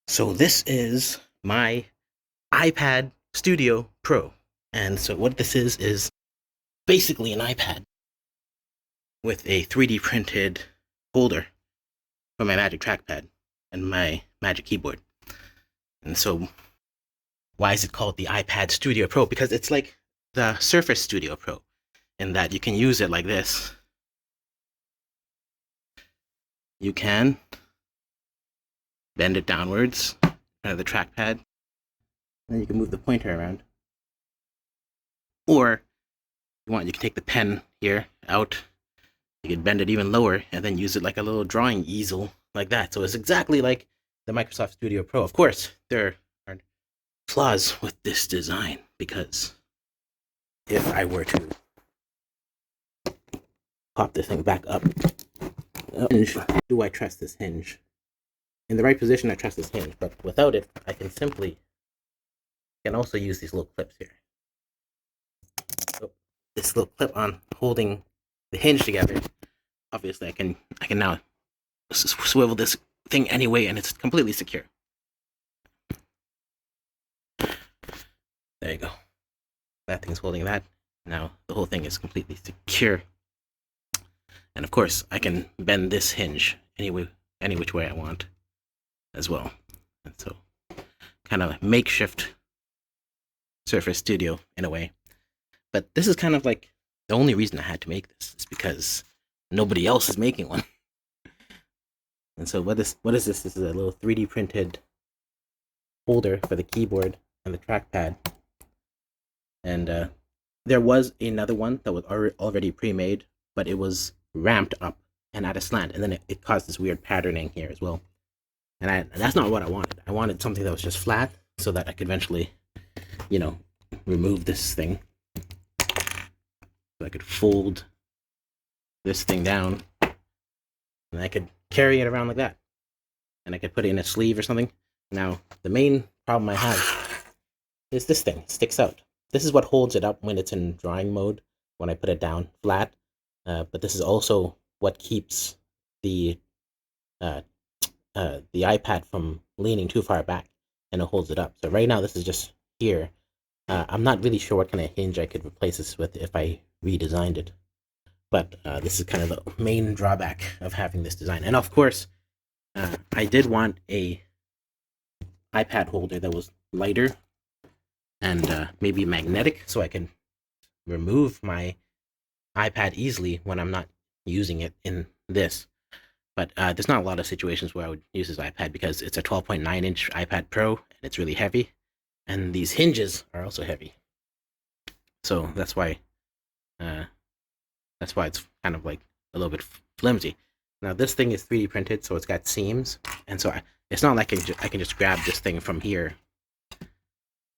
So this is my iPad Studio Pro. And so what this is basically an iPad with a 3D printed holder for my Magic Trackpad and my Magic Keyboard. And so why is it called the iPad Studio Pro? Because it's like the Surface Studio Pro in that you can use it like this. You can bend it downwards, the trackpad, and then you can move the pointer around. Or you can take the pen here out, you can bend it even lower and then use it like a little drawing easel like that. So it's exactly like the Microsoft Studio Pro. Of course, there are flaws with this design because if I were to pop this thing back up, do I trust this hinge? In the right position, I trust this hinge, but without it, I can also use these little clips here. So this little clip on holding the hinge together. Obviously, I can now swivel this thing anyway, and it's completely secure. There you go. That thing's holding that. Now the whole thing is completely secure. And of course, I can bend this hinge any which way I want as well. And so, kind of makeshift Surface Studio in a way. But this is kind of like the only reason I had to make this is because nobody else is making one. And so what is this? This is a little 3D printed holder for the keyboard and the trackpad. And there was another one that was already pre-made, but it was ramped up and at a slant, and then it caused this weird patterning here as well. And that's not what I wanted. I wanted something that was just flat so that I could eventually, remove this thing. So I could fold this thing down and I could carry it around like that. And I could put it in a sleeve or something. Now, the main problem I have is this thing. It sticks out. This is what holds it up when it's in drawing mode, when I put it down flat. But this is also what keeps the iPad from leaning too far back, and it holds it up. So right now this is just here. I'm not really sure what kind of hinge I could replace this with if I redesigned it. But this is kind of the main drawback of having this design. And of course, I did want a iPad holder that was lighter and maybe magnetic, so I can remove my iPad easily when I'm not using it in this. But there's not a lot of situations where I would use this iPad because it's a 12.9-inch iPad Pro and it's really heavy, and these hinges are also heavy. So that's why it's kind of like a little bit flimsy. Now this thing is 3D printed, so it's got seams, and so it's not like I can just grab this thing from here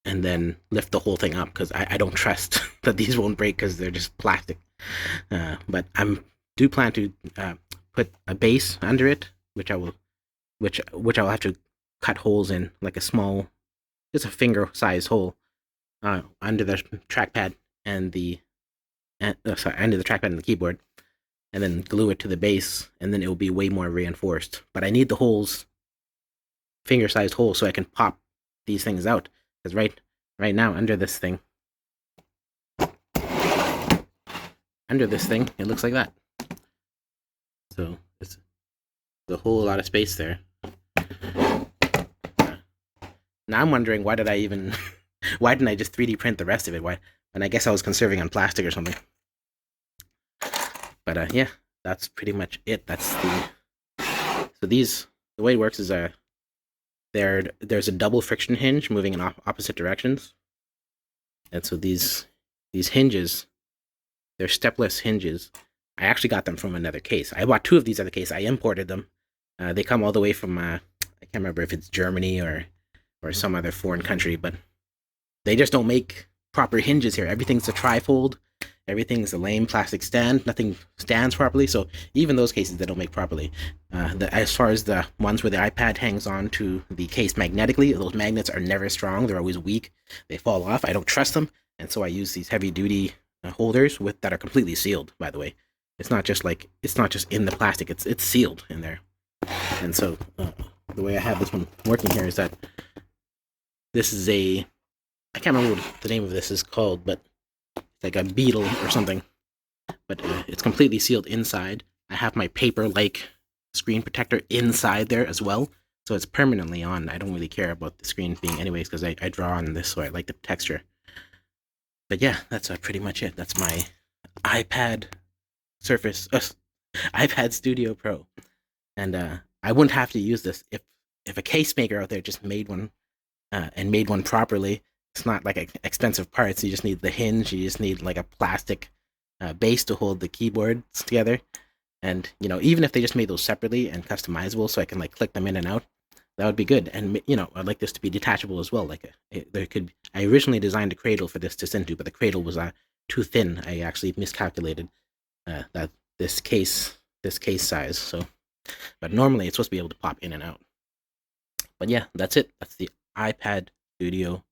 and then lift the whole thing up, because I don't trust that these won't break because they're just plastic. But do plan to put a base under it, which I'll have to cut holes in, like a small, just a finger size hole under the trackpad and under the trackpad and the keyboard, and then glue it to the base, and then it will be way more reinforced. But I need the holes, finger sized holes, so I can pop these things out. Because right now under this thing, it looks like that. So it's a whole lot of space there. Now I'm wondering, why didn't I just 3D print the rest of it? And I guess I was conserving on plastic or something. But yeah, that's pretty much it. The way it works is there's a double friction hinge moving in opposite directions. And so these hinges, they're stepless hinges. I actually got them from another case. I bought two of these other cases. I imported them. They come all the way from I can't remember if it's Germany or some other foreign country, but they just don't make proper hinges here. Everything's a trifold. Everything's a lame plastic stand. Nothing stands properly. So even those cases, they don't make properly. As far as the ones where the iPad hangs on to the case magnetically, those magnets are never strong. They're always weak. They fall off. I don't trust them. And so I use these heavy duty holders that are completely sealed, by the way. It's not just in the plastic. It's sealed in there. And so the way I have this one working here is that this is a, I can't remember what the name of this is called, but it's like a beetle or something. But it's completely sealed inside. I have my paper-like screen protector inside there as well, so it's permanently on. I don't really care about the screen being anyways, because I draw on this, so I like the texture. But yeah, that's pretty much it. That's my iPad Surface, iPad Studio Pro. And I wouldn't have to use this if a case maker out there just made one and made one properly. It's not like expensive parts. You just need the hinge. You just need like a plastic base to hold the keyboards together. And you know, even if they just made those separately and customizable, so I can like click them in and out, that would be good. And you know, I'd like this to be detachable as well. Like there could. I originally designed a cradle for this to send to, but the cradle was too thin. I actually miscalculated that this case size. So, but normally it's supposed to be able to pop in and out. But yeah, that's it. That's the iPad Studio